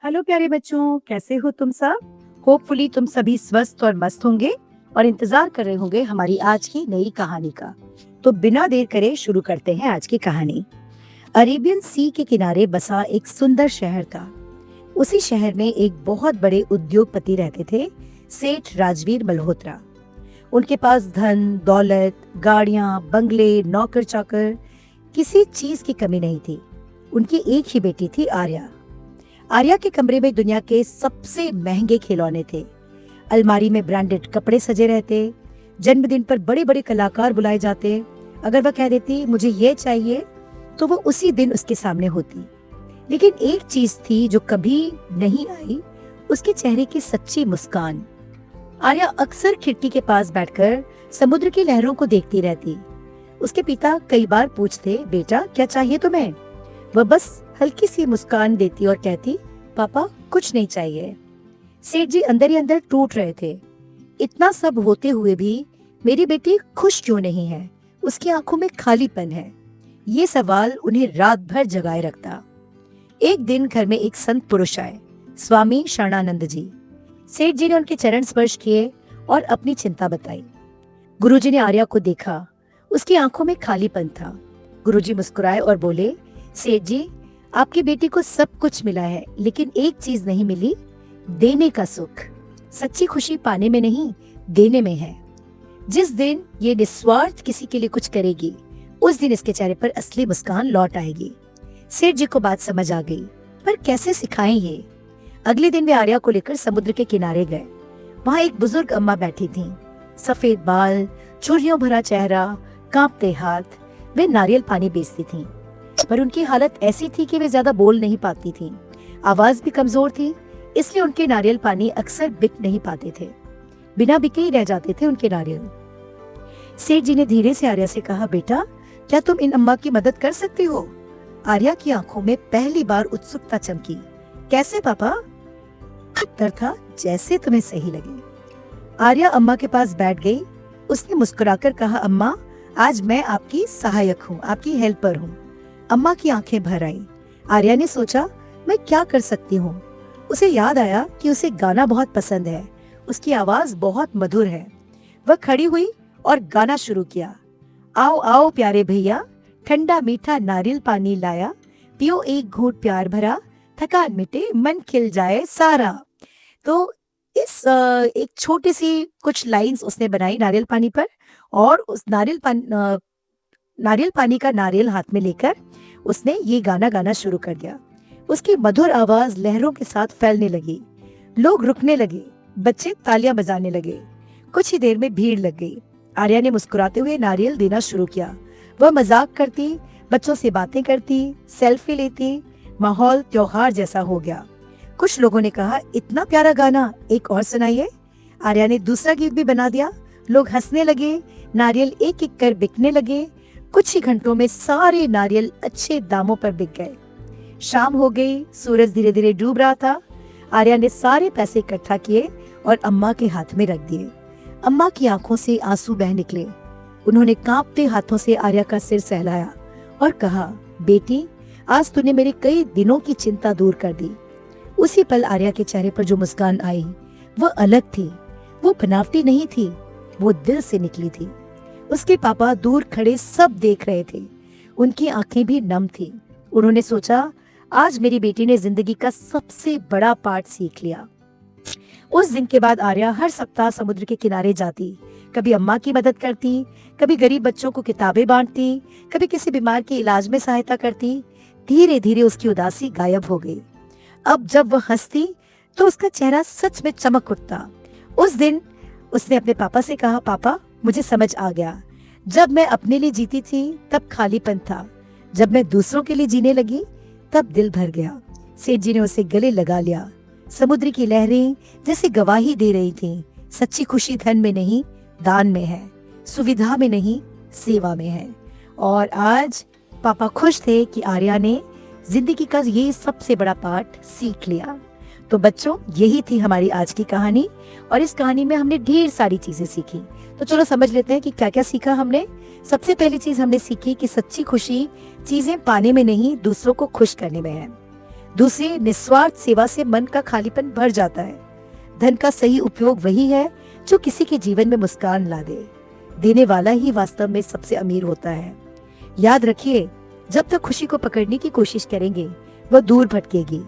Hello प्यारे बच्चों, कैसे हो तुम सब? होपफुली तुम सभी स्वस्थ और मस्त होंगे और इंतजार कर रहे होंगे हमारी आज की नई कहानी का। तो बिना देर करे शुरू करते हैं आज की कहानी। अरेबियन सी के किनारे बसा एक सुंदर शहर था। उसी शहर में एक बहुत बड़े उद्योगपति रहते थे, सेठ राजवीर मल्होत्रा। उनके पास धन दौलत, गाड़ियां, बंगले, नौकर चाकर, किसी चीज की कमी नहीं थी। उनकी एक ही बेटी थी, आर्या। आर्या के कमरे में दुनिया के सबसे महंगे खिलौने थे। अलमारी में ब्रांडेड कपड़े सजे रहते। जन्मदिन पर बड़े बड़े कलाकार बुलाए जाते। अगर वह कह देती मुझे ये चाहिए, तो वो उसी दिन उसके सामने होती। लेकिन एक चीज थी जो कभी नहीं आई, उसके चेहरे की सच्ची मुस्कान। आर्या अक्सर खिड़की के पास बैठकर समुद्र की लहरों को देखती रहती। उसके पिता कई बार पूछते, बेटा क्या चाहिए तुम्हें? वह बस हल्की सी मुस्कान देती और कहती, पापा कुछ नहीं चाहिए। सेठ जी अंदर ही अंदर टूट रहे थे। इतना सब होते हुए भी मेरी बेटी खुश क्यों नहीं है? उसकी आंखों में खालीपन है। ये सवाल उन्हें रात भर जगाए रखता। एक दिन घर में एक संत पुरुष आए, स्वामी शरणानंद जी। सेठ जी ने उनके चरण स्पर्श किए और अपनी चिंता बताई। गुरुजी ने आर्या को देखा। उसकी आंखों में खालीपन था। गुरुजी मुस्कुराए और बोले, सेठ जी आपकी बेटी को सब कुछ मिला है, लेकिन एक चीज नहीं मिली, देने का सुख। सच्ची खुशी पाने में नहीं, देने में है। जिस दिन ये निस्वार्थ किसी के लिए कुछ करेगी, उस दिन इसके चेहरे पर असली मुस्कान लौट आएगी। सेठ जी को बात समझ आ गई, पर कैसे सिखाएं ये? अगले दिन वे आर्या को लेकर समुद्र के किनारे गए। वहाँ एक बुजुर्ग अम्मा बैठी थीं। सफेद बाल, चुर्रियों भरा चेहरा, कांपते हाथ। वे नारियल पानी बेचती थीं, पर उनकी हालत ऐसी थी कि वे ज्यादा बोल नहीं पाती थीं। आवाज भी कमजोर थी, इसलिए उनके नारियल पानी अक्सर बिक नहीं पाते थे। बिना बिके ही रह जाते थे उनके नारियल। सेठ जी ने धीरे से आर्या से कहा, बेटा क्या तुम इन अम्मा की मदद कर सकती हो? आर्या की आंखों में पहली बार उत्सुकता चमकी। कैसे पापा? उत्तर था, जैसे तुम्हें सही लगे। आर्या अम्मा के पास बैठ गई। उसने मुस्कुराकर कहा, अम्मा आज मैं आपकी सहायक हूँ, आपकी हेल्पर हूँ। अम्मा की आंखें भर आई। आर्या ने सोचा, मैं क्या कर सकती हूँ? उसे याद आया कि उसे गाना बहुत पसंद है। उसकी आवाज बहुत मधुर है। वह खड़ी हुई और गाना शुरू किया। आओ आओ प्यारे भैया, ठंडा मीठा नारियल पानी लाया, पियो एक घूंट प्यार भरा, थकान मिटे मन खिल जाए सारा। तो इस एक छोटी सी कुछ लाइंस उसने बनाई नारियल पानी पर, और उस नारियल पानी का नारियल हाथ में लेकर उसने ये गाना गाना शुरू कर दिया। उसकी मधुर आवाज लहरों के साथ फैलने लगी। लोग रुकने लगे, बच्चे तालियां बजाने लगे। कुछ ही देर में भीड़ लग गई। आर्या ने मुस्कुराते हुए नारियल देना शुरू किया। वह मजाक करती, बच्चों से बातें करती, सेल्फी लेती। माहौल त्योहार जैसा हो गया। कुछ लोगों ने कहा, इतना प्यारा गाना, एक और सुनाइए। आर्या ने दूसरा गीत भी बना दिया। लोग हंसने लगे। नारियल एक एक कर बिकने लगे। कुछ ही घंटों में सारे नारियल अच्छे दामों पर बिक गए। शाम हो गई, सूरज धीरे धीरे डूब रहा था। आर्या ने सारे पैसे इकट्ठा किए और अम्मा के हाथ में रख दिए। अम्मा की आंखों से आंसू बह निकले। उन्होंने कांपते हाथों से आर्या का सिर सहलाया और कहा, बेटी आज तूने मेरे कई दिनों की चिंता दूर कर दी। उसी पल आर्या के चेहरे पर जो मुस्कान आई, वो अलग थी। वो बनावटी नहीं थी, वो दिल से निकली थी। उसके पापा दूर खड़े सब देख रहे थे। उनकी आंखें भी नम थी। उन्होंने सोचा, आज मेरी बेटी ने जिंदगी का सबसे बड़ा पाठ सीख लिया। उस दिन के बाद आर्या हर सप्ताह समुद्र के किनारे जाती। कभी अम्मा की मदद करती, कभी गरीब बच्चों को किताबें बांटती, कभी किसी बीमार के इलाज में सहायता करती। धीरे धीरे उसकी उदासी गायब हो गई। अब जब वह हंसती तो उसका चेहरा सच में चमक उठता। उस दिन उसने अपने पापा से कहा, पापा मुझे समझ आ गया, जब मैं अपने लिए जीती थी तब खालीपन था, जब मैं दूसरों के लिए जीने लगी तब दिल भर गया। सेठ जी ने उसे गले लगा लिया। समुद्र की लहरें जैसे गवाही दे रही थीं, सच्ची खुशी धन में नहीं, दान में है, सुविधा में नहीं, सेवा में है। और आज पापा खुश थे कि आर्या ने जिंदगी का ये सबसे बड़ा पाठ सीख लिया। तो बच्चों, यही थी हमारी आज की कहानी, और इस कहानी में हमने ढेर सारी चीजें सीखी। तो चलो समझ लेते हैं कि क्या क्या सीखा हमने। सबसे पहली चीज हमने सीखी कि सच्ची खुशी चीजें पाने में नहीं, दूसरों को खुश करने में है। दूसरी, निस्वार्थ सेवा से मन का खालीपन भर जाता है। धन का सही उपयोग वही है जो किसी के जीवन में मुस्कान ला दे। देने वाला ही वास्तव में सबसे अमीर होता है। याद रखिए, जब तक खुशी को पकड़ने की कोशिश करेंगे वो दूर भटकेगी।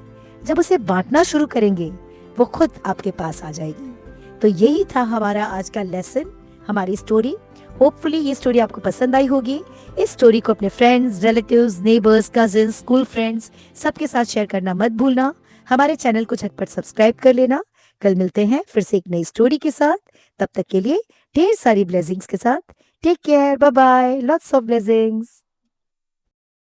जब उसे बांटना शुरू करेंगे वो खुद आपके पास आ जाएगी। तो यही था हमारा आज का लेसन, हमारी स्टोरी। होपफुली ये स्टोरी आपको पसंद आई होगी। इस स्टोरी को अपने friends, relatives, neighbours, cousins, school friends सबके साथ शेयर करना मत भूलना। हमारे चैनल को झटपट सब्सक्राइब कर लेना। कल मिलते हैं फिर से एक नई स्टोरी के साथ। तब तक के लिए ढेर सारी ब्लेसिंग्स के साथ take care, bye bye, lots of blessings.